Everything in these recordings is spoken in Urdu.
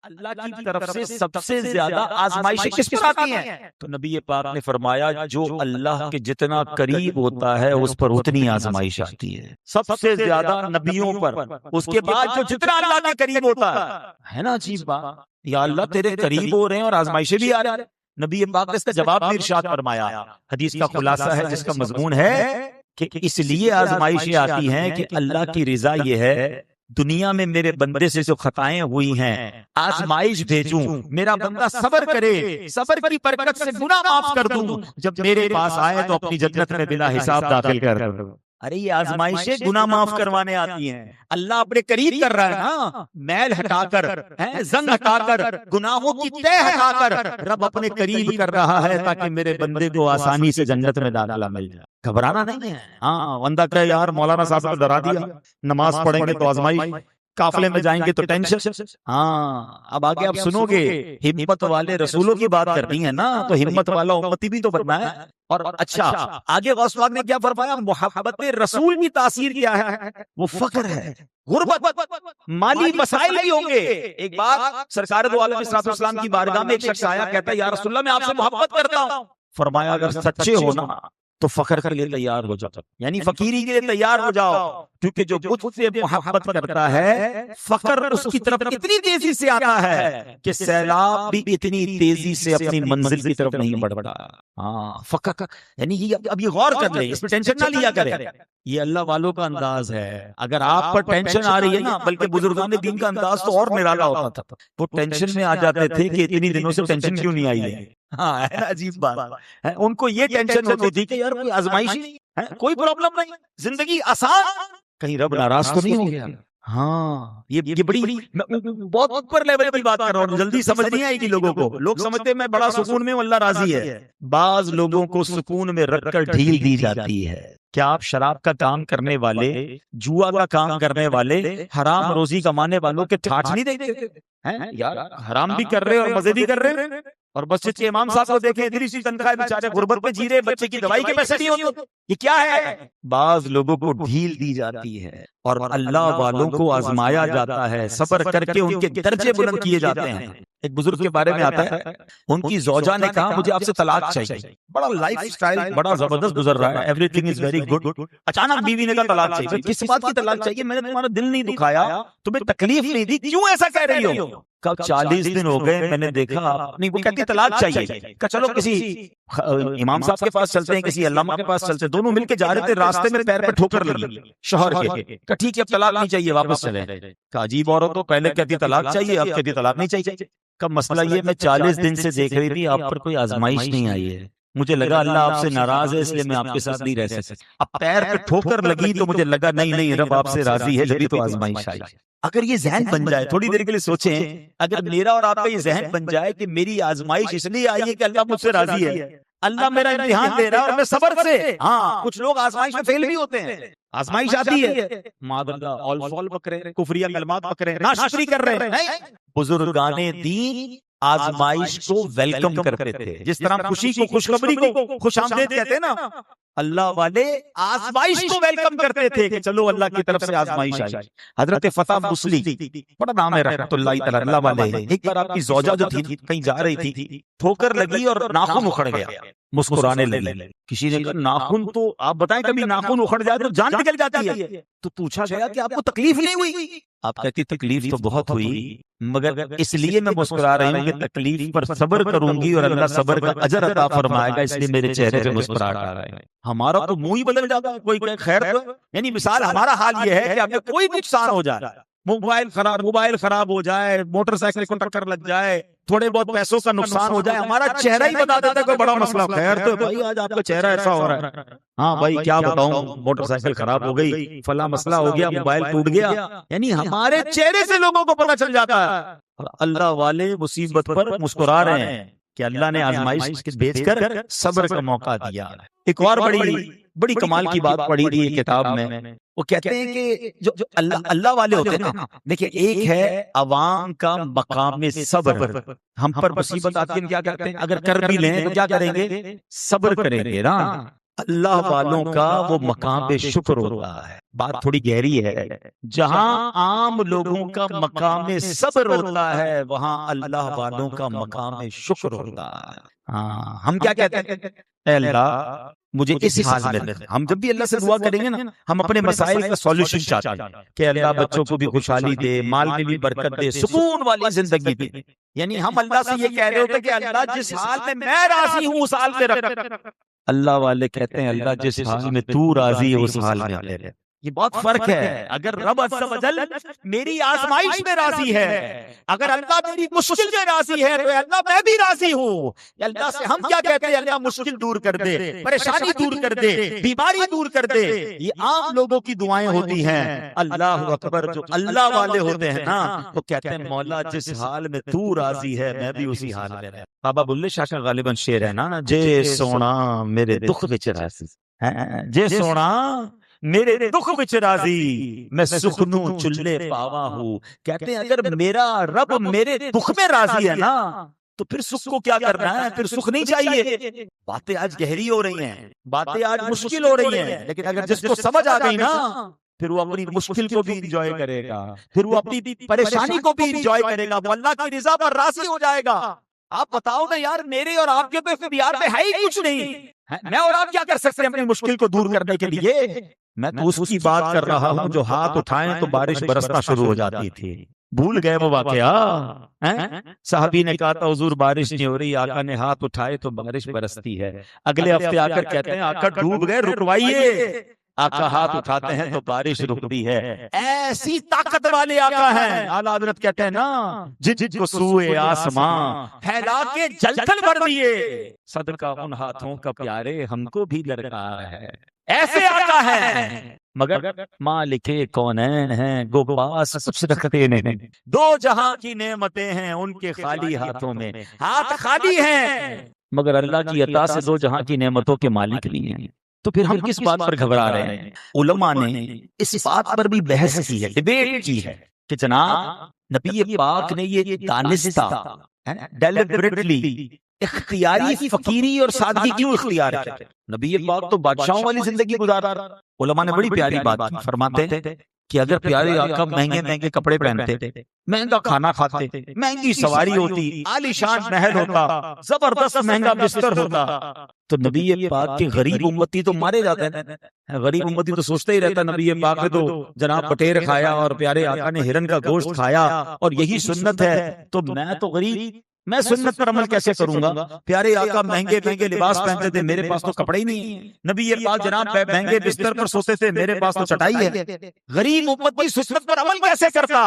اللہ کی طرف سے سب سے زیادہ آزمائشیں کس پر آتی ہیں؟ تو نبی پاک نے فرمایا جو اللہ کے جتنا قریب ہوتا ہے اس پر اتنی آزمائش آتی ہے، سب سے زیادہ نبیوں پر، اس کے بعد جو جتنا اللہ کے قریب ہوتا ہے نا عجیب بات، یا اللہ تیرے قریب ہو رہے ہیں اور آزمائشیں بھی آ رہی ہیں۔ نبی پاک نے اس کا جواب بھی ارشاد فرمایا، حدیث کا خلاصہ ہے جس کا مضمون ہے کہ اس لیے آزمائشیں آتی ہیں کہ اللہ کی رضا یہ ہے دنیا میں میرے بندے سے جو خطائیں ہوئی ہیں آزمائش بھیجوں، میرا بندہ صبر کرے، صبر کی برکت سے گناہ معاف کر دوں، جب میرے پاس آئے تو اپنی جنت میں بلا حساب داخل کر دوں۔ ارے یہ آزمائشیں گناہ معاف کروانے آتی ہیں، اللہ اپنے قریب کر رہا ہے نا، میل ہٹا کر، زنگ ہٹا کر، گناہوں کی تہ ہٹا کر رب اپنے قریب کر رہا ہے تاکہ میرے بندے کو آسانی سے جنت میں داخلہ مل جائے۔ گھبرانا نہیں ہے، ہاں بندہ کہے یار مولانا صاحب کو ڈرا دیا، نماز پڑھیں گے تو آزمائش، قافلے میں جائیں گے تو ٹینشن۔ ہاں اب آگے آپ سنو گے، ہمت والے رسولوں کی بات کرنی ہے نا، تو ہمت والا امتی بھی تو بننا ہے۔ اور اچھا آگے غوث پاک نے کیا فرمایا؟ محبت رسول کی تاثیر کیا ہے؟ وہ فقر ہے، غربت، مالی مسائل بھی ہوں گے۔ ایک بار سرکار دو عالم صلی اللہ علیہ وسلم کی بارگاہ میں ایک شخص آیا، کہتا ہے یا رسول اللہ میں آپ سے محبت کرتا ہوں۔ فرمایا اگر سچے ہو نا تو فخر کے لیے تیار ہو جاؤ، یعنی فقیری کے لیے تیار ہو جاؤ، کیونکہ جو مجھ سے محبت کرتا ہے فخر اس کی طرف اتنی تیزی سے آتا ہے کہ سیلاب بھی اتنی تیزی سے اپنی منزل کی طرف نہیں بڑھتا۔ ہاں فخر یعنی اب یہ غور کر لیں، اس پہ ٹینشن نہ لیا کریں، یہ اللہ والوں کا انداز ہے۔ اگر آپ پر ٹینشن آ رہی ہے نا، بلکہ بزرگان دین کا انداز تو اور نرالا ہوتا تھا، وہ ٹینشن میں آ جاتے تھے کہ اتنی دنوں سے ٹینشن کیوں نہیں آئی ہے۔ ہاں عجیب بات ہے، ان کو یہ ٹینشن ہوتی تھی کہ یار کوئی آزمائش نہیں ہے، کوئی پرابلم نہیں، زندگی آسان، کہیں رب ناراض تو نہیں ہو گیا۔ ہاں یہ بڑی بہت اوپر لیول کی بات کر رہا ہوں، جلدی سمجھ نہیں آئے گی لوگوں کو۔ لوگ سمجھتے ہیں میں بڑا سکون میں ہوں، اللہ راضی ہے۔ بعض لوگوں کو سکون میں رکھ کر ڈھیل دی جاتی ہے۔ کیا آپ شراب کا کام کرنے والے، جوا کا کام کرنے والے، حرام روزی کمانے والوں کے ٹھاٹھ نہیں دیکھتے ہیں؟ یار حرام بھی کر رہے اور مزے بھی کر رہے ہیں، اور مسجد کے امام صاحب کو دیکھیں اتنی سی تنخواہ، بیچارے غربت میں جی رہے، بچے کی دوائی کے پیسے نہیں ہوتے، یہ کیا ہے؟ بعض لوگوں کو ڈھیل دی جاتی ہے اور اللہ والوں کو آزمایا جاتا ہے، صبر کر کے ان کے درجے بلند کیے جاتے ہیں۔ ایک بزرگ کے بارے میں آتا ہے، ان کی زوجہ نے کہا مجھے آپ سے طلاق چاہیے، بڑا لائف سٹائل بڑا زبردست گزر رہا ہے، every thing is very good, اچانک بیوی نے کہا طلاق چاہیے۔ کس بات کی طلاق چاہیے؟ میں نے تمہارا دل نہیں دکھایا، تمہیں تکلیف نہیں دی، کیوں ایسا کہہ رہی ہو؟ کب 40 دن ہو گئے میں نے دیکھا نہیں، وہ کہتی طلاق چاہیے۔ کہ چلو کسی امام صاحب کے پاس چلتے ہیں، کسی علامہ کے پاس چلتے ہیں، دونوں مل کے جا رہے تھے، راستے میں پیر پہ ٹھوکر لگی شوہر کے، کہ ٹھیک ہے اب طلاق نہیں چاہیے واپس چلیں۔ کہ عجیب عورت تو پہلے کہتی طلاق چاہیے، اب کہتی طلاق نہیں چاہیے۔ کا مسئلہ یہ میں 40 دن سے دیکھ رہی تھی آپ پر کوئی آزمائش نہیں آئی ہے، مجھے لگا اللہ آپ سے ناراض ہے اس لیے میں آپ کے ساتھ نہیں رہ سکتا۔ اب پیر پہ ٹھوکر لگی تو مجھے لگا نہیں رب آپ سے راضی ہے، جبھی تو آزمائش آئی۔ اگر یہ ذہن بن جائے، تھوڑی دیر کے لیے سوچیں، اگر میرا اور آپ کا یہ ذہن بن جائے کہ میری آزمائش اس لیے آئی ہے کہ اللہ مجھ سے راضی ہے، اللہ میرا امتحان دے رہا ہے اور میں صبر سے، ہاں کچھ لوگ آزمائش میں فیل بھی ہوتے ہیں، آزمائش آتی ہے معاذ اللہ آل فال پکڑے، کفریہ کلمات پکڑے، ناشکری کر رہے ہیں۔ بزرگان دین آزمائش کو ویلکم کرتے تھے، جس طرح خوشی کو، خوشخبری کو خوش آمدید کہتے ہیں نا، اللہ والے آزمائش کو ویلکم کرتے تھے کہ چلو اللہ کی طرف سے آزمائش آئی۔ حضرت فتح مسلی بڑا نام ہے رحمت اللہ تعالی، اللہ والے، ایک بار آپ کی زوجہ جو تھی کہیں جا رہی تھی، ٹھوکر لگی اور ناخن اکھڑ گیا، مسکرانے لگی۔ کسی نے کہا ناخن تو آپ بتائیں کبھی ناخن اکھڑ جائے تو جان نکل جاتی ہے، تو پوچھا گیا کہ آپ کو تکلیف نہیں ہوئی؟ آپ کہتی تکلیف تو بہت ہوئی، مگر اس لیے میں مسکرا رہی ہوں کہ تکلیف پر صبر کروں گی اور اللہ صبر کا اجر عطا فرمائے گا، اس لیے میرے چہرے پہ مسکراہٹ آ رہا ہے۔ ہمارا تو منہ ہی بدل جاتا ہے، کوئی کہ خیر تو، یعنی مثال ہمارا حال یہ ہے کہ ہمیں کوئی نقصان ہو جائے، موبائل خراب ہو جائے، موٹر سائیکل کو ٹکر لگ جائے، تھوڑے بہت پیسوں کا نقصان ہو جائے، ہمارا چہرہ ہی بتا دیتا ہے کوئی بڑا مسئلہ، خیر تو بھائی آج آپ کا چہرہ ایسا ہو رہا ہے، ہاں بھائی کیا بتاؤں موٹر سائیکل خراب ہو گئی، فلاں مسئلہ ہو گیا، موبائل ٹوٹ گیا، یعنی ہمارے چہرے سے لوگوں کو پتہ چل جاتا ہے۔ اللہ والے مصیبت پر مسکرا رہے ہیں کہ اللہ نے آزمائش بھیج کر صبر کا موقع دیا۔ ایک اور بڑی کمال کی بات پڑھی تھی یہ کتاب میں، وہ کہتے ہیں کہ جو اللہ والے ہوتے ہیں نا، دیکھیں ایک ہے عوام کا مقام صبر، ہم پر مصیبت آتی ہے کیا کرتے ہیں، اگر کر بھی لیں تو کیا کریں گے، صبر کریں گے نا، اللہ والوں کا وہ مقام شکر ہوتا ہے. بات تھوڑی گہری ہے. جہاں عام لوگوں کا مقام صبر ہوتا ہے وہاں اللہ والوں کا مقام شکر ہوتا ہے. ہاں ہم کیا کہتے ہیں؟ اے اللہ مجھے اس حال میں رکھ. ہم جب بھی اللہ سے دعا کریں گے نا ہم اپنے مسائل کا سولوشن چاہتے ہیں کہ اللہ بچوں کو بھی خوشحالی دے، مال میں بھی برکت دے، سکون والی زندگی دے. یعنی ہم اللہ سے یہ کہہ رہے ہوتے ہیں کہ اللہ جس حال میں میں راضی ہوں اس حال میں رکھ. اللہ والے کہتے ہیں اللہ جس حال میں تو راضی ہے اس حال میں لے رہے. یہ بہت فرق ہے. اگر رب عز و جل میری آزمائش میں راضی ہے، اگر اللہ میری مشکل میں راضی ہے تو اللہ میں بھی راضی ہوں. اللہ سے ہم کیا کہتے ہیں؟ اللہ مشکل دور کر دے، پریشانی دور کر دے، بیماری دور کر دے. یہ عام لوگوں کی دعائیں ہوتی ہیں. اللہ اکبر جو اللہ والے ہوتے ہیں نا وہ کہتے ہیں مولا جس حال میں تو راضی ہے میں بھی اسی حال میں رہتا. بابا بلے شاہ کا غالباً شعر ہے نا، جے سونا میرے دکھ وچ راضی، جے سونا میرے دکھ وچ راضی میں سکھ نوں چلے پاوا ہوں. کہتے ہیں اگر میرا رب میرے دکھ میں راضی ہے نا تو پھر سکھ کو کیا کرنا ہے؟ پھر سکھ نہیں چاہیے. باتیں آج گہری ہو رہی ہیں، باتیں آج مشکل ہو رہی ہیں، لیکن اگر جس کو سمجھ آ گئی نا پھر وہ اپنی مشکل کو بھی انجوائے کرے گا، پھر وہ اپنی پریشانی کو بھی انجوائے کرے گا، وہ اللہ کی رضا پر راضی ہو جائے گا. آپ بتاؤ نا یار، میرے اور آپ کے تو اختیار میں ہے ہی کچھ نہیں. میں اور آپ کیا کر سکتے ہیں اپنی مشکل کو دور کرنے کے لیے؟ میں تو اس کی بات کر رہا ہوں جو ہاتھ اٹھائیں تو بارش برسنا شروع ہو جاتی تھی. بھول گئے وہ واقعہ؟ صحابی نے کہا تھا حضور بارش نہیں ہو رہی، آقا نے ہاتھ اٹھائے تو بارش برستی ہے. اگلے ہفتے آ کر کہتے ہیں آقا ڈوب گئے رکوائیے. آقا ہاتھ اٹھاتے ہیں تو بارش رکتی ہے. ایسی طاقت والے آقا ہیں. اعلیٰ حضرت کہتے ہیں نا جن کو سوئے آسمان پھیلا کے جلتھل بھر دیے، صدقہ ان ہاتھوں کا پیارے ہم کو بھی درکار ہے. ایسے آقا ہیں مگر مالک کونین ہیں گو پاس کچھ رکھتے نہیں. دو جہاں کی نعمتیں ہیں ان کے خالی ہاتھوں میں، ہاتھ خالی ہیں مگر اللہ کی عطا سے دو جہاں کی نعمتوں کے مالک نہیں ہیں. تو پھر ہم کس بات پر گھبرا رہے ہیں؟ علماء نے اس بات پر بھی بحث کی ہے، ڈیبیٹ کی ہے کہ جناب نبی پاک نے یہ دانستہ ڈیلیبریٹلی اختیاری فقیری اور سادگی کیوں اختیار کیا؟ نبی پاک تو بادشاہوں والی زندگی گزارا. علماء نے بڑی پیاری بات کی، فرماتے ہیں کہ اگر پیارے آقا مہنگے مہنگے کپڑے پہنتے، مہنگا کھانا کھاتے، مہنگی سواری ہوتی، عالیشان محل ہوتا، زبردست مہنگا بستر ہوتا تو نبی پاک کے غریب امتی تو مارے جاتے ہیں. غریب امتی تو سوچتے ہی رہتا نبی پاک نے تو جناب بٹیر کھایا اور پیارے آقا نے ہرن کا گوشت کھایا اور یہی سنت ہے تو میں تو غریب، میں سنت پر عمل کیسے کروں گا؟ پیارے آقا مہنگے مہنگے لباس پہنتے تھے، میرے پاس تو کپڑے ہی نہیں ہیں. نبی پاک جناب مہنگے بستر پر سوتے تھے، میرے پاس تو چٹائی ہے. غریب امتی سنت پر عمل کیسے کرتا؟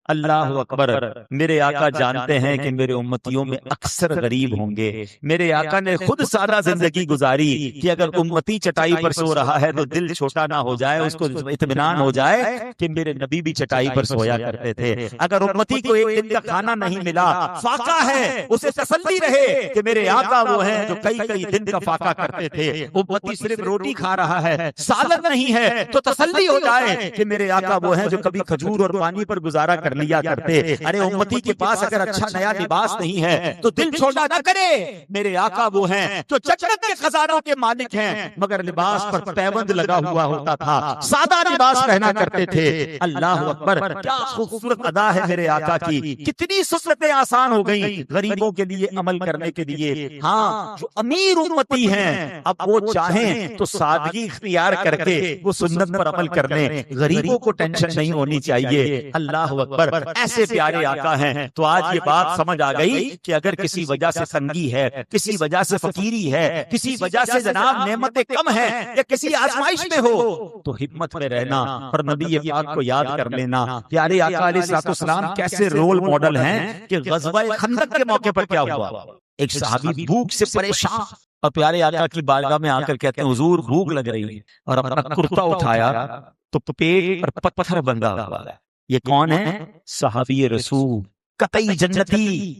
اللہ اکبر. میرے آقا جانتے ہیں کہ میرے امتیوں میں اکثر غریب ہوں گے. میرے آقا نے خود سادہ زندگی گزاری کہ اگر امتی چٹائی پر سو رہا ہے تو دل چھوٹا نہ ہو جائے، اس کو اطمینان ہو جائے کہ میرے نبی بھی چٹائی پر سویا کرتے تھے. اگر امتی کو ایک دن کا کھانا نہیں ملا، فاقہ ہے، اسے تسلی رہے کہ میرے آقا وہ ہیں جو کئی کئی دن کا فاقہ کرتے تھے. امتی صرف روٹی کھا رہا ہے، سالن نہیں ہے تو تسلی ہو جائے کہ میرے آقا وہ ہیں جو کبھی کھجور اور پانی پر گزارا کر لیا کرتے. ارے امتی کے پاس اگر اچھا نیا لباس نہیں ہے تو دل چھوٹا نہ کرے. میرے آقا وہ ہیں جو جنت کے خزانوں کے مالک ہیں مگر لباس پر پیوند لگا ہوا ہوتا تھا، سادہ لباس پہنا کرتے تھے. اللہ اکبر. کیا خوبصورت ادا ہے میرے آقا کی. کتنی سنتیں آسان ہو گئیں غریبوں کے لیے عمل کرنے کے لیے. ہاں جو امیر امتی ہیں اب وہ چاہیں تو سادگی اختیار کر کے وہ سنت پر عمل کر لیں. غریبوں کو ٹینشن نہیں ہونی چاہیے. اللہ اکبر. ایسے پیارے آقا ہیں. تو آج یہ بات سمجھ آ گئی کہ اگر کسی وجہ سے تنگی ہے، کسی وجہ سے فقیری ہے، کسی وجہ سے جناب نعمتیں کم ہیں یا کسی آزمائش میں ہو تو ہمت میں رہنا اور نبی پاک کو یاد کر لینا. پیارے آقا علیہ الصلوۃ والسلام کیسے رول ماڈل ہیں کہ غزوہ خندق کے موقع پر کیا ہوا. ایک صحابی بھوک سے پریشان اور پیارے آقا کی بارگاہ میں آ کر کہتے ہیں حضور بھوک لگ رہی ہے، اور اپنا کرتا اٹھایا تو پیٹ پر پتھر بندھا ہوا ہے. یہ کون ہے؟ صحابی رسول، قطعی جنتی،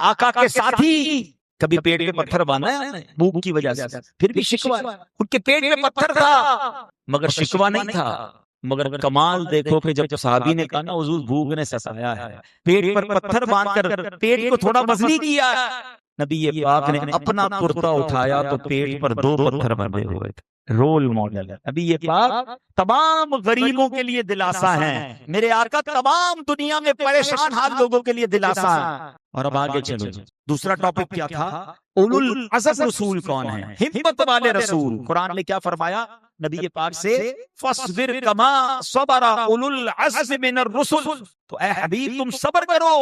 آقا کے ساتھی. کبھی پیٹ میں پتھر باندھا ہے بھوک کی وجہ سے، پھر بھی شکوہ. ان کے پیٹ میں پتھر تھا مگر شکوہ نہیں تھا. مگر کمال دیکھو کہ جب صحابی نے کہا نا حضور بھوک نے سسایا ہے، پیٹ پر پتھر باندھ کر پیٹ کو تھوڑا وزنی کیا نبی پاک نے اپنا کرتا اٹھایا تو پیٹ پر 2 پتھر بندھے ہوئے تھے. رول ماڈل ہے نبی پاک. تمام غریبوں کے لیے دلاسا ہیں میرے آقا, تمام دنیا میں پریشان حال لوگوں کے لیے دلاسا ہے. اور اب آگے چلو, دوسرا ٹاپک کیا تھا؟ اولو العزم رسول کون ہیں؟ ہمت والے رسول. قرآن نے کیا فرمایا نبی پاک سے؟ فاصبر کما صبر اولو العزم من الرسل. تو اے حبیب تم صبر کرو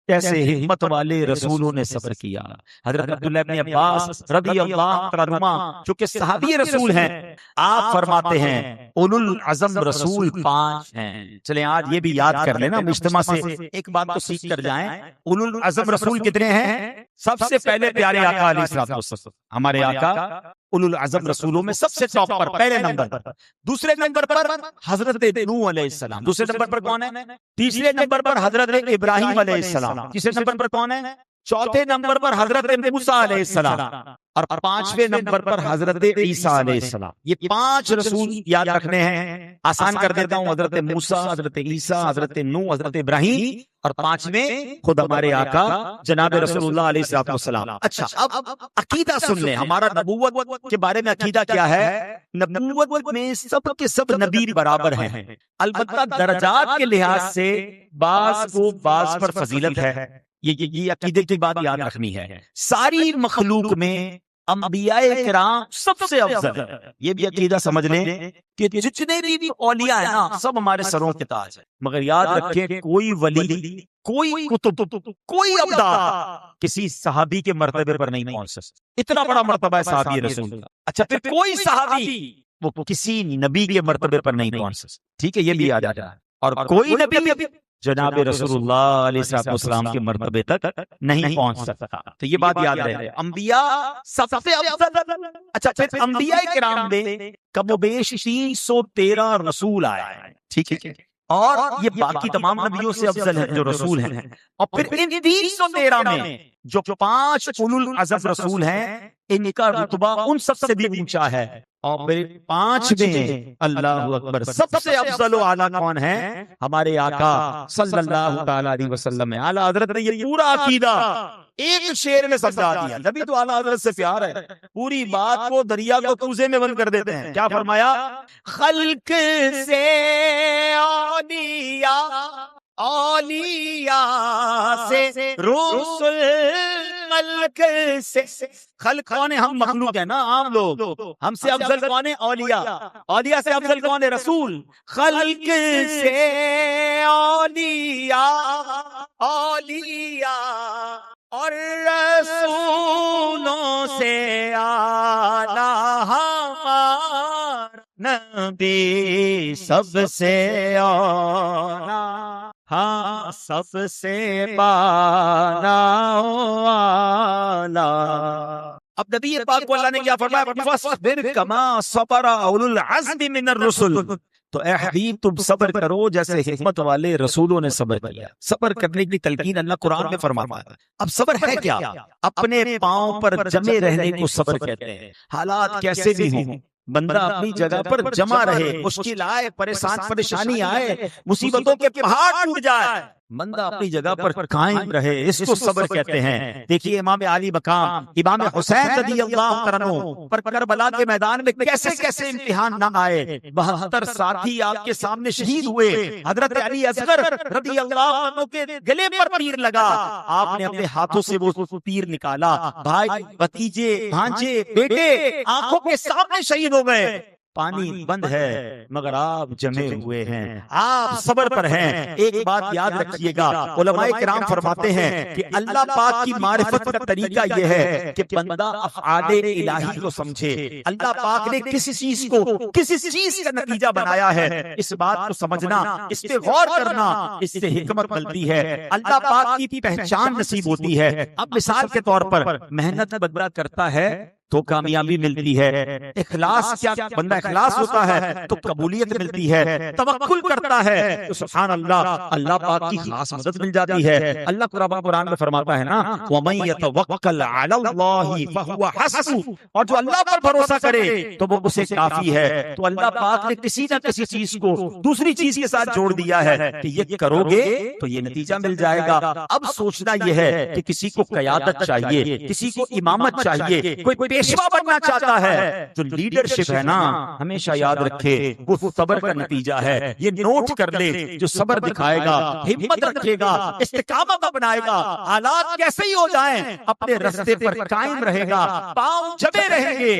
جیسے ہمت والے رسولوں نے صبر کیا. حضرت عبداللہ ابن عباس رضی اللہ عنہما جو کہ صحابی رسول ہیں, آپ فرماتے ہیں اولو العزم رسول 5 ہیں. چلیں آج یہ بھی یاد کر لینا, اجتماع سے ایک بات کو سیکھ کر جائیں. اولو العزم رسول کتنے ہیں؟ سب سے پہلے پیارے آقا علیہ الصلوۃ والسلام, ہمارے آقا اولو العزم رسولوں میں سب سے ٹاپ پر, پہلے نمبر پر. دوسرے نمبر پر حضرت نوح علیہ السلام. دوسرے نمبر پر کون ہے؟ تیسرے نمبر پر حضرت ابراہیم علیہ السلام. تیسرے نمبر پر کون ہے؟ چوتھے نمبر پر حضرت موسیٰ علیہ السلام. اور 5ویں نمبر پر حضرت عیسیٰ علیہ السلام. یہ 5 رسول یاد رکھنے ہیں, آسان کر دیتا ہوں. حضرت موسیٰ, حضرت عیسیٰ, حضرت نوح, حضرت ابراہیم, اور 5ویں خود ہمارے آقا جناب رسول اللہ علیہ السلام. اچھا اب عقیدہ سن لیں, ہمارا نبوت کے بارے میں عقیدہ کیا ہے؟ نبوت میں سب کے سب نبی برابر ہیں, البتہ درجات کے لحاظ سے بعض کو بعض پر فضیلت ہے. یہ عقیدے کی بات یاد رکھنی ہے. ساری مخلوق میں انبیاء کرام سب سے افضل ہے. یہ بھی عقیدہ سمجھ لیں کہ جتنے بھی اولیاء ہیں نا سب ہمارے سروں کے تاج ہیں, مگر یاد رکھیں کوئی ولی, کوئی کتب, کوئی ابدال کسی صحابی کے مرتبے پر نہیں پہنچ سکتا. اتنا بڑا مرتبہ ہے صحابی رسول کا. اچھا پھر کوئی صحابی وہ کسی نبی کے مرتبے پر نہیں پہنچ سکتا. ٹھیک ہے, یہ بھی یاد آ جائے. اور کوئی نبی جناب رسول اللہ علیہ السلام کے مرتبے تک نہیں پہنچ سکتا. تو یہ بات یاد رہے, انبیاء سب سے افضل. اچھا پھر انبیاء کرام میں کم و بیش 313 رسول آئے. ٹھیک ہے, اور یہ باقی تمام نبیوں سے افضل ہیں جو رسول ہیں. اور پھر ان 313 میں جو 5 اولو العزم رسول ہیں ان کا رتبہ ان سب سے بھی اونچا ہے. اور پھر 5ویں اللہ اکبر سب سے افضل و اعلیٰ کون ہیں؟ ہمارے آقا صلی اللہ تعالی علیہ وسلم. اعلیٰ حضرت نے یہ پورا عقیدہ ایک شعر میں سمجھا دیا. نبی تو اعلیٰ حضرت سے پیار ہے, پوری بات کو دریا کو کوزے میں بند کر دیتے ہیں. کیا فرمایا؟ خلق سے اولیاء سے رسول, خلق سے خلق کون ہے؟ ہم مخلوق ہیں نا, عام لوگ. ہم سے افضل کون ہے؟ اولیاء. اولیاء سے افضل کون ہے؟ رسول. خلق سے اولیاء, اولیاء اور رسولوں سے اعلیٰ ہمارا نبی سب سے اعلیٰ, ہاں سب سے بالا اعلیٰ. اب نبی پاک کو اللہ نے کیا فرمایا؟ فاصبر کما صبر اولو العزم من الرسل. تو اے حبیب تم صبر کرو جیسے حکمت والے رسولوں نے صبر کیا. صبر کرنے کی تلقین اللہ قرآن میں فرماتا ہے. اب صبر ہے کیا؟ اپنے پاؤں پر جمے رہنے کو صبر کہتے ہیں. حالات کیسے بھی ہوں, بندہ اپنی جگہ پر جمع رہے, مشکل آئے, پریشانی آئے, مصیبتوں کے پہاڑ ٹوٹ جائے, بندہ اپنی جگہ پر قائم رہے, اس کو صبر کہتے ہیں. دیکھیے امام علی مقام امام حسین رضی اللہ عنہ پر کربلا کے میدان میں کیسے کیسے امتحان نہ آئے. 72 ساتھی آپ کے سامنے شہید ہوئے. حضرت علی اصغر رضی اللہ عنہ کے گلے پر تیر لگا, آپ نے اپنے ہاتھوں سے وہ تیر نکالا. بھائی, بھتیجے, بھانجے, بیٹے آنکھوں کے سامنے شہید ہو گئے. پانی بند ہے مگر آپ جمے ہوئے ہیں, آپ صبر پر ہیں. ایک بات یاد رکھیے گا, علماء کرام فرماتے ہیں کہ اللہ پاک کی معرفت کا طریقہ یہ ہے کہ بندہ افعال الہی کو سمجھے. اللہ پاک نے کسی چیز کو کسی چیز کا نتیجہ بنایا ہے, اس بات کو سمجھنا, اس پہ غور کرنا, اس سے حکمت ملتی ہے, اللہ پاک کی پہچان نصیب ہوتی ہے. اب مثال کے طور پر محنت بندہ کرتا ہے تو کامیابی ملتی ہے، اخلاص کیا بندہ اخلاص ہوتا ہے تو قبولیت ملتی ہے، توکل کرتا ہے تو سبحان اللہ اللہ پاک کی خاص مدد مل جاتی ہے۔ اللہ قرآن میں فرماتا ہے نا وَمَن يَتَوَکَّلْ عَلَى اللَّهِ فَهُوَ حَسْبُهُ، اور جو اللہ پر بھروسہ کرے تو وہ اسے کافی ہے۔ تو اللہ پاک نے کسی نہ کسی چیز کو دوسری چیز کے ساتھ جوڑ دیا ہے کہ یہ کرو گے تو یہ نتیجہ مل جائے گا۔ اب سوچنا یہ ہے کہ کسی کو قیادت چاہیے، کسی کو امامت چاہیے، کوئی پیشوا بننا چاہتا ہے، جو لیڈرشپ ہے نا ہمیشہ یاد رکھے وہ صبر کا نتیجہ ہے۔ یہ نوٹ کر لے، جو صبر دکھائے گا، ہمت رکھے گا، استقامت اپنائے گا، حالات کیسے ہی ہو جائیں اپنے راستے پر قائم رہے گا، پاؤں جمے رہیں گے،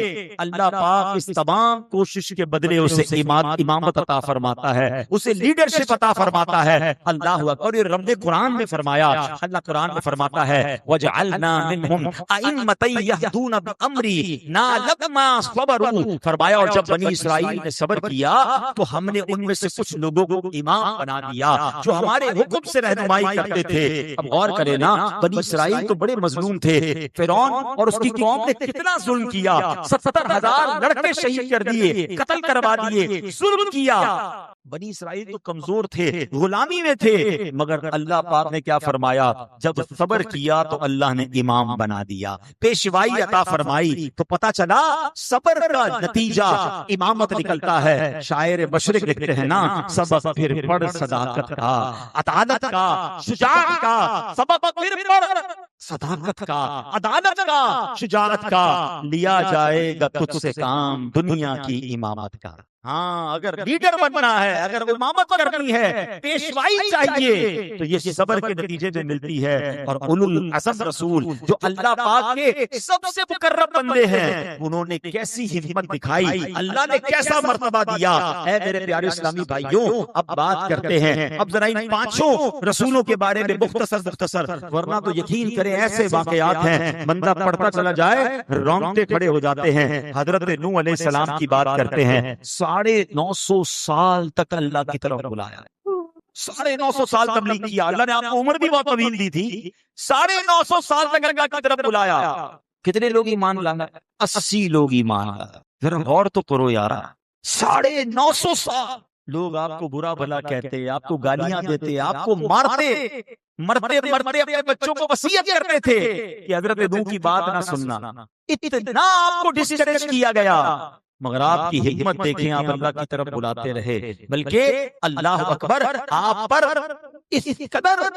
اللہ پاک اس تمام کوشش کے بدلے اسے امامت عطا فرماتا ہے، اسے لیڈرشپ عطا فرماتا ہے۔ اللہ اکبر۔ اور یہ رب نے قرآن میں فرمایا، اللہ قرآن میں فرماتا ہے وَجَعَلْنَا مِنْهُمْ أَئِمَّةً يَهْدُونَ بِأَمْرِنَا لَمَّا صَبَرُوا، فرمایا اور جب بنی اسرائیل نے صبر کیا تو ہم نے ان میں سے کچھ لوگوں کو امام بنا دیا جو ہمارے حکم سے رہنمائی کرتے تھے۔ اب غور کرے نا، بنی اسرائیل تو بڑے مظلوم تھے، فرعون اور اس کی قوم نے کتنا ظلم کیا، 70,000 لڑکے شہید کر دیے، قتل کروا دیے، ظلم کیا۔ بنی اسرائیل تو کمزور تھے، غلامی میں تھے، مگر اللہ پاک نے کیا فرمایا، جب صبر کیا تو اللہ نے امام بنا دیا، پیشوائی عطا فرمائی، تو پتا چلا صبر کا نتیجہ امامت نکلتا ہے۔ شاعر مشرق لکھتے ہیں نا سبق پھر پڑھ صداقت کا، عدالت کا، شجاعت کا، سبق پھر پڑھ صداقت کا، عدالت کا، شجاعت کا، لیا جائے گا تجھ سے کام دنیا کی امامت کا۔ ہاں اگر لیڈر بننا ہے، اگر امامت کرنی ہے، پیشوائی چاہیے تو یہ صبر کے نتیجے میں ملتی ہے۔ اور اولو العزم رسول جو اللہ پاک کے سب سے مقرب بندے ہیں، انہوں نے کیسی ہمت دکھائی، اللہ نے کیسا مرتبہ دیا۔ اے میرے پیارے اسلامی بھائیوں، اب بات کرتے ہیں، اب ذرا ان پانچوں رسولوں کے بارے میں مختصر، ورنہ تو یقین کریں ایسے واقعات ہیں بندہ پڑھتا چلا جائے رونگٹے کھڑے ہو جاتے ہیں۔ حضرت نوح علیہ السلام کی بات کرتے ہیں، 950 سال تک اللہ کی طرف بلایا، 950 سال تبلیغ کیا، اللہ نے آپ کو عمر بھی بہت طویل دی تھی، 950 سال تک اللہ کی طرف بلایا۔ کتنے لوگ ایمان لانا؟ 80 لوگ ایمان لانا۔ ذرا غور تو کرو یار، 950 سال لوگ آپ کو برا بھلا کہتے، آپ کو گالیاں دیتے، آپ کو مرتے اپنے بچوں کو وصیت کرتے تھے کہ حضرت نوح کی بات نہ سننا، اتنا آپ کو ڈسکریج کیا گیا، مگر آپ کی ہمت دیکھیں، آپ اللہ کی طرف بلاتے رہے، بلکہ اللہ اکبر آپ پر اس قدر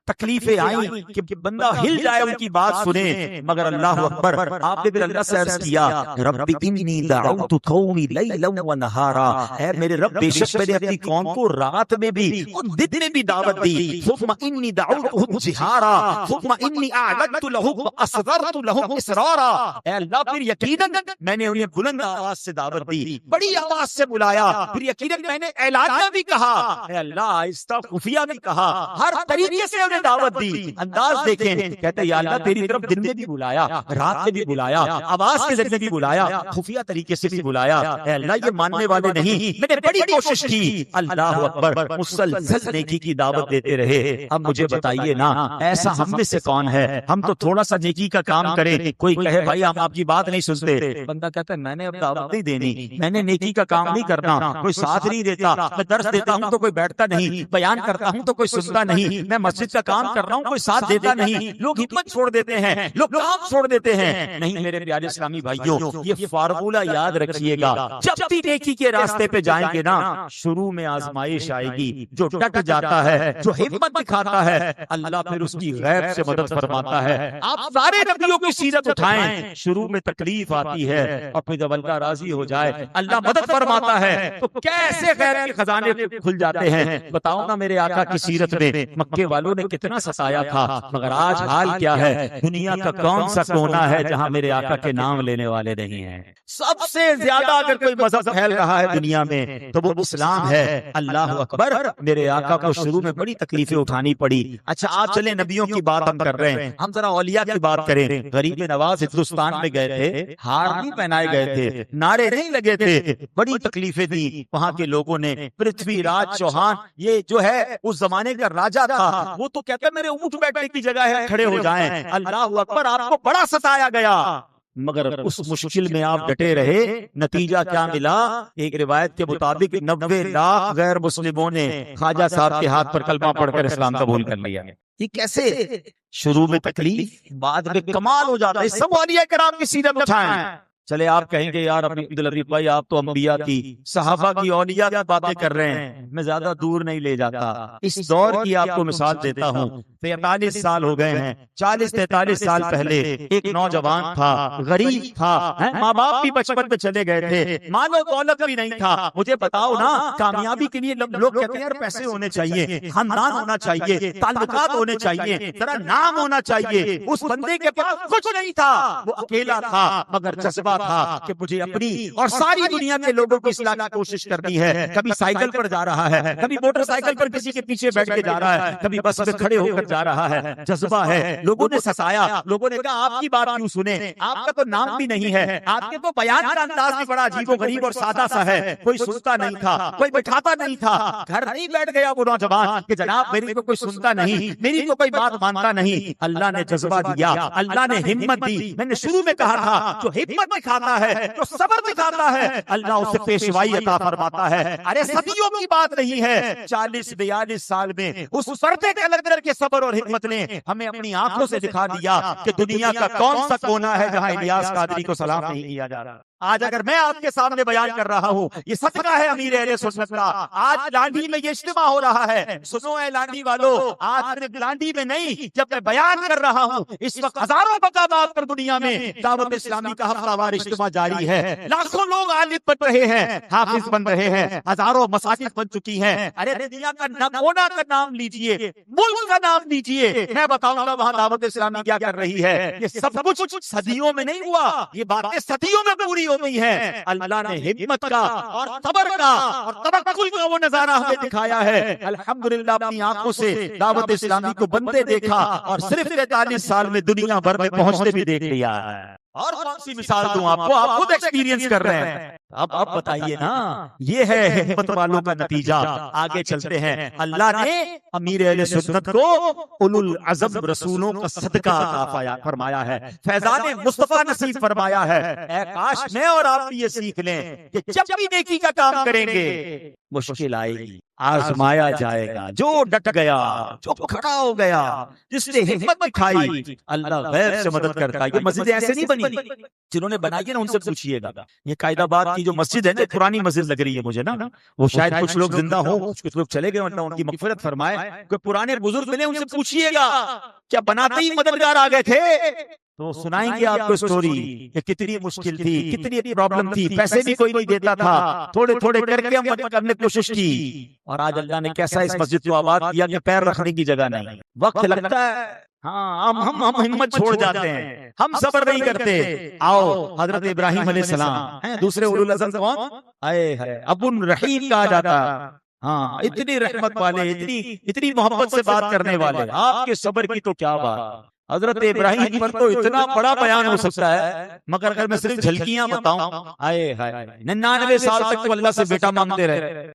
تکلیفیں آئیں کہ بندہ ہل جائے ان کی بات سنے، مگر اللہ اکبر آپ نے پھر اللہ سے عرض کیا رب انی دعوت قومی لیلا و نہارا، اے میرے رب بے شک میں نے اپنی قوم کو رات میں بھی اور دن میں بھی دعوت دی، ثم انی دعوتهم جہارا ثم انی اعلنت لهم واسررت لهم اسرارا، اے اللہ پھر یقیناً میں نے انہیں بلند آواز سے دعوت دی، بڑی آواز سے بلایا، پھر یقیناً میں نے اعلانیہ بھی کہا، اے اللہ آہستہ خفیہ بھی کہا، ہر طریقے سے دعوت دی۔ انداز دیکھیں، کہتے یا اللہ تیری طرف دن میں بھی بلایا، رات میں بھی بلایا، آواز کے ذریعے بھی بلایا، خفیہ طریقے سے بھی بلایا، اے اللہ یہ ماننے والے نہیں، میں نے بڑی کوشش کی۔ اللہ اکبر، مسلسل نیکی کی دعوت دیتے رہے۔ اب مجھے بتائیے نا ایسا ہم میں سے کون ہے، ہم تو تھوڑا سا نیکی کا کام کریں، کوئی کہے بھائی ہم آپ کی بات نہیں سنتے، بندہ کہتا ہے میں نے اب دعوت نہیں دینی، میں نے نیکی کا کام نہیں کرنا، کوئی ساتھ نہیں دیتا، میں درس دیتا ہوں تو کوئی بیٹھتا نہیں، بیان کرتا ہوں تو کوئی سنتا نہیں، میں مسجد کا کام کر رہا ہوں کوئی ساتھ دیتا نہیں، لوگ ہمت چھوڑ دیتے ہیں، لوگ کام چھوڑ دیتے ہیں۔ نہیں میرے پیارے اسلامی بھائیوں، یہ فارمولہ یاد رکھیے گا، جب بھی نیکی کے راستے پہ جائیں گے نا شروع میں آزمائش آئے گی، جو ڈٹ جاتا ہے، جو ہمت دکھاتا ہے، اللہ پھر اس کی غیب سے مدد فرماتا ہے۔ آپ سارے نبیوں کی سیرت اٹھائیں، شروع میں تکلیف آتی ہے اور پھر جب اللہ راضی ہو جائے اللہ مدد فرماتا ہے تو کیسے غیب کے خزانے کھل جاتے ہیں۔ بتاؤ نا میرے آقا کی سیرت میں مکے والوں نے کتنا ستایا تھا، مگر آج حال کیا ہے، دنیا کا کون سا کونا ہے جہاں میرے آقا کے نام لینے والے نہیں ہیں۔ سب سے زیادہ اگر کوئی مذہب پھیل رہا ہے دنیا میں تو وہ اسلام ہے۔ اللہ اکبر، میرے آقا کو شروع میں بڑی تکلیفیں اٹھانی پڑی۔ اچھا آپ چلیں نبیوں کی بات ہم کر رہے ہیں، ہم ذرا اولیاء کی بات کریں۔ غریب نواز ہندوستان میں گئے تھے، ہار نہیں پہنائے گئے تھے، نعرے نہیں لگے تھے، بڑی تکلیفیں دی وہاں کے لوگوں نے۔ پرتھوی راج چوہان یہ جو ہے اس زمانے کا راجا تھا، وہ تو کہتے میرے اونٹ بیٹھنے کی جگہ ہے کھڑے ہو جائیں۔ اللہ اکبر، آپ کو بڑا ستایا گیا، مگر اس مشکل میں آپ ڈٹے رہے، نتیجہ کیا ملا؟ ایک روایت کے مطابق 90 لاکھ غیر مسلموں نے خواجہ صاحب کے ہاتھ پر کلمہ پڑھ کر اسلام قبول کر لیا۔ یہ کیسے؟ شروع میں تکلیف، بعد میں کمال ہو جاتا ہے۔ سب اولیاء کرام کی سیرت اٹھائیں۔ چلے آپ کہیں گے یار عبداللطیف بھائی آپ تو انبیاء کی، صحابہ کی، اولیاء کی باتیں کر رہے ہیں، میں زیادہ دور نہیں لے جاتا۔ اس دور کی آپ کو مثال دیتا ہوں۔ 43 سال ہو گئے ہیں، 40-43 سال پہلے ایک نوجوان تھا، غریب تھا، ماں باپ بھی بچپن میں چلے گئے تھے، مال و دولت بھی نہیں تھا۔ مجھے بتاؤ نا، کامیابی کے لیے لوگ کہتے ہیں یار پیسے ہونے چاہیے، خاندان ہونا چاہیے، تعلقات ہونے چاہیے، ذرا نام ہونا چاہیے۔ اس بندے کے پاس کچھ نہیں تھا، وہ اکیلا تھا، مگر جذبہ تھا کہ مجھے اپنی اور ساری دنیا کے لوگوں کی اصلاح کی کوشش کرنی ہے۔ کبھی سائیکل پر جا رہا ہے، کبھی موٹر سائیکل پر کسی کے پیچھے بیٹھ کے جا رہا ہے، کبھی بس میں کھڑے ہو کر جا رہا ہے۔ جذبہ ہے۔ لوگوں نے ستایا، لوگوں نے کہا آپ کی بات کیوں سنیں، آپ کا تو نام بھی نہیں ہے، آپ کے تو بیان کا انداز بھی بڑا عجیب و غریب اور سادہ سا ہے۔ کوئی سنتا نہیں تھا، کوئی بٹھاتا نہیں تھا۔ گھر نہیں بیٹھ گیا وہ نوجوان کہ جناب میری کو کوئی سنتا نہیں، میری کو کوئی بات مانتا نہیں۔ اللہ نے جذبہ دیا، اللہ نے ہمت دی۔ میں نے شروع میں کہا تھا جو ہمت دکھاتا ہے، جو صبر دکھاتا ہے، اللہ اسے پیشوائی عطا فرماتا ہے۔ ارے صدیوں کی بات نہیں ہے، 40-42 سال میں اس پردے کے اندر کے صبر اور ہمت نے ہمیں اپنی آنکھوں سے دکھا دیا کہ دنیا کا کون سا کونا ہے جہاں الیاس قادری کو سلام نہیں کیا جا رہا۔ آج اگر میں آپ کے سامنے بیان کر رہا ہوں، یہ صدقہ ہے امیر اہل سنت کا۔ آج لانڈی میں یہ اجتماع ہو رہا ہے، سنو اے لانڈی والو، آج صرف لانڈی میں نہیں، جب میں بیان کر رہا ہوں اس وقت ہزاروں مقامات پر دنیا میں دعوت اسلامی کا ہفتہ وار اجتماع جاری ہے۔ لاکھوں لوگ عالم بن رہے ہیں، حافظ بن رہے ہیں، ہزاروں مساجد بن چکی ہیں۔ ارے دنیا کا کونا کا نام لیجئے، ملک کا نام لیجئے، میں بتاؤں گا وہاں دعوت اسلامی کیا کر رہی ہے۔ یہ سب کچھ صدیوں میں نہیں ہوا، یہ باتیں صدیوں میں پوری ہو گئی ہے۔ اللہ نے ہمت کا اور صبر کا اور توکل کا وہ نظارہ ہمیں دکھایا ہے۔ الحمدللہ اپنی آنکھوں سے دعوت اسلامی کو بنتے دیکھا اور صرف 43 سال میں دنیا بھر میں پہنچتے بھی دیکھ لیا ہے۔ اور کون سی مثال دوں آپ کو، آپ خود ایکسپیرینس کر رہے ہیں۔ اب بتائیے نا، یہ ہے ہمت والوں کا نتیجہ۔ آگے چلتے ہیں۔ اللہ نے امیر اہل سنت کو اولو العزم رسولوں کا صدقہ عطا فرمایا ہے، فیضان مصطفیٰ نصیب فرمایا ہے۔ اے کاش میں اور آپ بھی یہ سیکھ لیں کہ جب بھی نیکی کا کام کریں گے مشکل آئے گی، آزمایا جائے گا، جو ڈٹ گیا، جو کھڑا ہو گیا، جس نے ہمت دکھائی، اللہ غیر سے مدد کرتا ہے۔ یہ مسجد ایسے نہیں بنی، جنہوں نے بنائی ہے نا ان سے پوچھئے گا۔ یہ قائد آباد کی جو مسجد ہے نا، پرانی مسجد لگ رہی ہے مجھے نا، وہ شاید کچھ لوگ زندہ ہوں، کچھ لوگ چلے گئے، اللہ ان کی مغفرت فرمائے۔ کوئی پرانے بزرگ ملے ان سے پوچھئے گا کیا بناتے ہی مددگار آ گئے تھے، تو سنائیں گے آپ کو سٹوری کہ کتنی مشکل تھی، کتنی پرابلم تھی، پیسے بھی کوئی نہیں دیتا تھا، تھوڑے تھوڑے کر کے ہم کرنے کی کوشش کی، اور آج اللہ نے کیسا اس مسجد کو آباد کیا کہ پیر رکھنے کی جگہ نہیں۔ وقت لگتا ہے، ہاں ہم ہمت چھوڑ جاتے ہیں، ہم صبر نہیں کرتے۔ آؤ حضرت ابراہیم علیہ السلام دوسرے اولو العزم کون؟ ابو الرحیم کہا جاتا، ہاں اتنی رحمت والے، اتنی محبت سے بات کرنے والے، آپ کے صبر کی تو کیا بات۔ حضرت ابراہیم پر تو اتنا بڑا بیان ہو سکتا ہے، مگر اگر میں صرف جھلکیاں بتاؤں، 99 سال تک تو اللہ سے بیٹا مانگتے رہے۔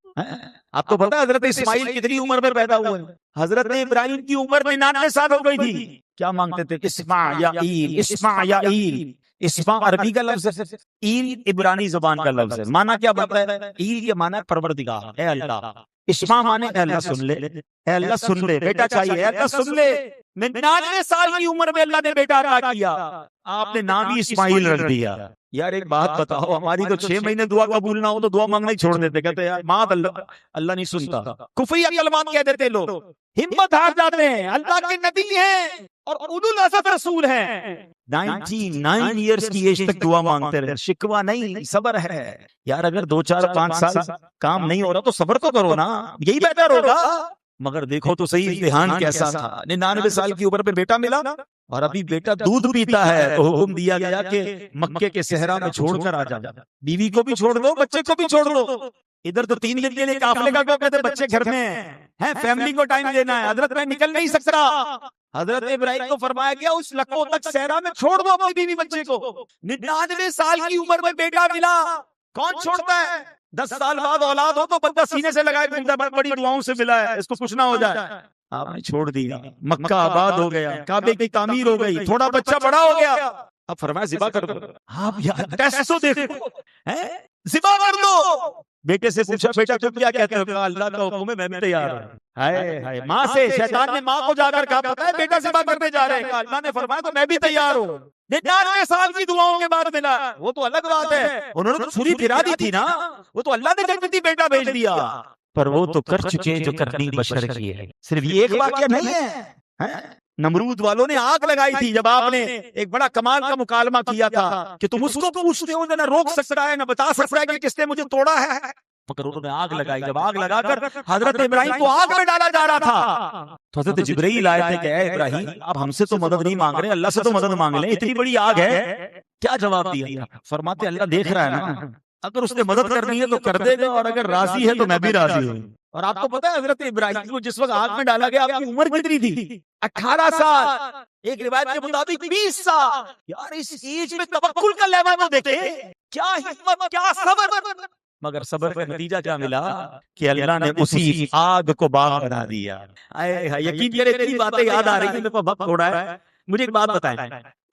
آپ کو پتا حضرت اسماعیل کتنی عمر میں پیدا ہوئے؟ حضرت ابراہیم کی عمر 99 سال ہو گئی تھی۔ کیا مانگتے تھے؟ اسماعیل، اسماعیل۔ اسماء عربی کا لفظ ہے، ایل عبرانی زبان کا لفظ ہے۔ معنی کیا بنتا ہے؟ ایل یہ معنی ہے پروردگار، اے اللہ۔ اسماء مانے اے اللہ سن لے، اے اللہ سن لے، بیٹا چاہیے، اے اللہ سن لے۔ 99 سال کی عمر میں اللہ نے بیٹا عطا کیا، آپ نے نام ہی اسماعیل رکھ دیا۔ یار ایک بات بتاؤ، ہماری تو 6 مہینے دعا قبول نہ ہو تو دعا مانگنا ہی چھوڑ دیتے، کہتے یار ماں اللہ نہیں سنتا، کفریہ کلمات کہہ دیتے لوگ، ہمت ہار جاتے ہیں۔ اللہ کے نبی ہیں اور اولو العزم رسول ہیں، 99 ایئرز کی ایج تک دعا مانگتے رہے، شکوہ نہیں، صبر ہے۔ یار اگر 2 4 5 سال کام نہیں ہو رہا تو صبر تو کرو نا، یہی بہتر ہوگا۔ مگر دیکھو تو صحیح امتحان کیسا تھا، 99 سال کی عمر پہ بیٹا ملا، اور ابھی بیٹا دودھ پیتا ہے تو حکم دیا گیا کہ مکے کے صحرا میں چھوڑ کر آ جا، بیوی کو بھی چھوڑ دو، بچے کو بھی چھوڑ دو۔ ادھر تو 3 دن کے لیے قافلے کا کہتے بچے گھر میں ہیں، فیملی کو ٹائم دینا ہے، حضرت میں نکل نہیں سکتا۔ حضرت ابراہیم کو فرمایا گیا اس لکھوں تک صحرا میں چھوڑ دو اپنی بیوی بچے کو۔ 99 سال کی عمر میں بیٹا ملا، کون چھوڑتا ہے؟ 10 سال بعد اولاد ہو تو بندہ سینے سے لگائے گھومتا ہے، بڑی دعاؤں سے ملا ہے، اس کو کچھ نہ ہو جائے۔ آپ نے چھوڑ دیا، مکہ آباد ہو گیا، کعبے کی تعمیر ہو گئی، تھوڑا بچہ بڑا ہو گیا، اب فرمایا ذبح کر دو. آپ یار ٹیسٹ تو دیکھو, ذبح کر دو. بیٹے سے پوچھا بیٹا تم کیا کہتے ہو؟ کہا اللہ کا حکم ہے میں بھی تیار ہوں. ہائے ہائے, ماں سے شیطان نے ماں کو جا کر کہا پتا ہے بیٹا ذبح کرنے جا رہے ہیں. کہا اللہ نے فرمایا تو میں بھی تیار ہوں. 99 سال کی دعاؤں کے بعد ملا, وہ تو الگ بات ہے. انہوں نے تو چھری پھرا دی تھی نا, وہ تو اللہ نے جنتی بیٹا بھیج دیا. پر وہ تو کر چکے جو کرنی بشر کی ہے. صرف یہ ایک واقعہ نہیں ہے. نمرود والوں نے آگ لگائی تھی جب آپ نے ایک بڑا کمال کا مکالمہ کیا تھا کہ تم اس کو پوچھتے ہو نہ روک سکتا ہے نہ بتا سکتا ہے کہ کس نے مجھے توڑا ہے, مگر انہوں نے آگ لگائی. جب آگ لگا کر حضرت ابراہیم کو آگ میں ڈالا جا رہا تھا تو حضرت جبرائیل آئے تھے کہ اے ابراہیم آپ ہم سے تو مدد نہیں مانگ رہے, اللہ سے تو مدد مانگ لیں, اتنی بڑی آگ ہے. کیا جواب دیا؟ فرماتے اللہ دیکھ رہا ہے نا, اگر اس نے مدد کرنی ہے تو کر دے گا اور اگر راضی ہے تو میں بھی راضی ہوں. اور آپ کو پتا ہے حضرت ابراہیم کو جس وقت آگ میں ڈالا گیا آپ کی عمر کتنی تھی؟ 18 سال, ایک روایت کے مطابق 20 سال. یار اس ایج میں توکل کا لیول دیکھیں, کیا ہمت, کیا صبر. مگر صبر کا نتیجہ کیا ملا کہ اللہ نے اسی آگ کو باغ بنا دیا. یقین کرے اتنی باتیں یاد آ رہی ہیں, میرے کو وقت تھوڑا ہے. مجھے ایک بات بتائیں,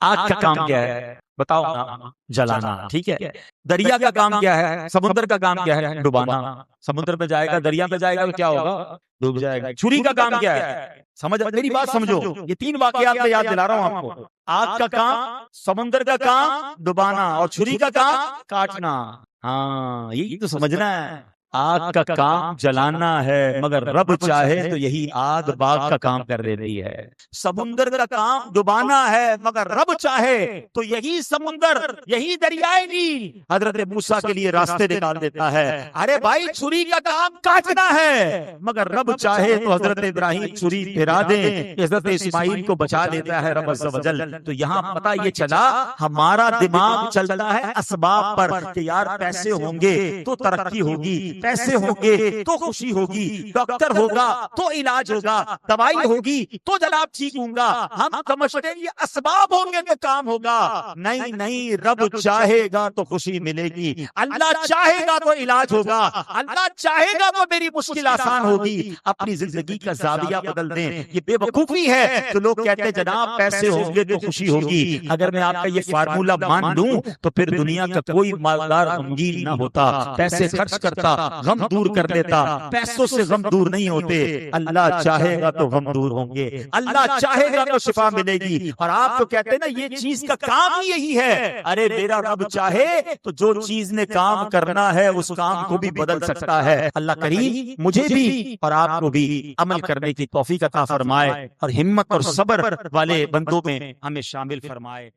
آگ کا کام کیا ہے بتاؤ نا؟ جلانا, ٹھیک ہے. دریا کا کام کیا ہے؟ سمندر کا کام کیا ہے؟ ڈبانا. سمندر پہ جائے گا, دریا پہ جائے گا تو کیا ہوگا؟ ڈوب جائے گا. چھری کا کام کیا ہے؟ سمجھ, میری بات سمجھو, یہ 3 واقعات میں یاد دلا رہا ہوں آپ کو. آگ کا کام, سمندر کا کام ڈبانا, اور چھری کا کام کاٹنا. ہاں یہی تو سمجھنا ہے. آگ کا کام جلانا ہے مگر رب چاہے تو یہی آگ باغ کا کام کر دیتی ہے. سمندر کا کام ڈبانا ہے مگر رب چاہے تو یہی سمندر, یہی دریائے نیل حضرت موسیٰ کے لیے راستے نکال دیتا ہے. ارے بھائی چھری کا کام کاٹنا ہے مگر رب چاہے تو حضرت ابراہیم چھری پھرا دیں, حضرت اسماعیل کو بچا لیتا ہے رب عز و جل. تو یہاں پتہ یہ چلا ہمارا دماغ چلتا ہے اسباب پر کہ یار پیسے ہوں گے تو ترقی ہوگی, پیسے ہوں گے تو خوشی ہوگی, ڈاکٹر ہوگا تو علاج ہوگا, دوائی ہوگی تو جناب ٹھیک ہوں گا. ہم سمجھتے ہیں یہ اسباب ہوں گے تو کام ہوگا. نہیں نہیں, رب چاہے گا تو خوشی ملے گی, اللہ چاہے گا تو علاج ہوگا, اللہ چاہے گا تو میری مشکل آسان ہوگی. اپنی زندگی کا زاویہ بدل دیں. یہ بے وقوفی ہے تو لوگ کہتے ہیں جناب پیسے ہوں گے تو خوشی ہوگی. اگر میں آپ کا یہ فارمولا مان لوں تو پھر دنیا کا کوئی مالدار غمگین نہ ہوتا, پیسے خرچ کرتا, غم دور کر لیتا. پیسوں سے غم دور نہیں ہوتے, اللہ چاہے گا تو غم دور ہوں گے, اللہ چاہے گا تو شفا ملے گی. اور آپ تو کہتے ہیں نا یہ چیز کا کام ہی یہی ہے. ارے میرا رب چاہے تو جو چیز نے کام کرنا ہے اس کام کو بھی بدل سکتا ہے. اللہ کریم مجھے بھی اور آپ کو بھی عمل کرنے کی توفیق عطا فرمائے اور ہمت اور صبر والے بندوں میں ہمیں شامل فرمائے.